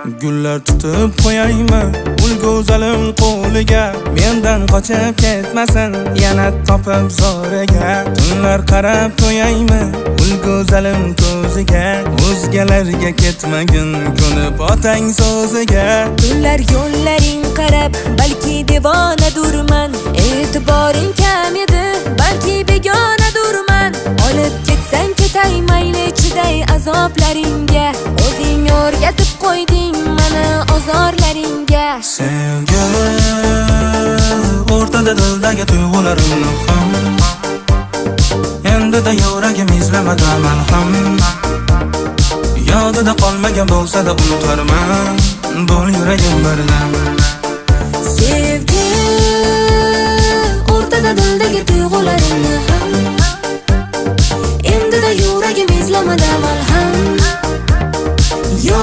Gullar tutib qo'yaymi ul go'zalim qo'liga, mendan qochib ketmasin yana topib zo'riga. Tunlar qarab qo'yaymi ul go'zalim ko'ziga, o'zgalarga ketmagin ko'nib otang so'ziga. Tunlar yo'llaring qarab balki devonadurman, e'tiboring kam edi balki begonadurman. Olib ketsang ketay mayli chiday azoblaringga, o'zing o'rgatib qo'yding mana ozorlaringga. Sevgi o'rtada dildagi tuyg'ularimni ham, endi-da yuragim izlamadi malham. Yodida qolmagan bo'lsa-da unutarman, bo'l yuragim birdan. Sevgi o'rtada dildagi tuyg'ularimni ham, endi-da yuragim izlamadi malham.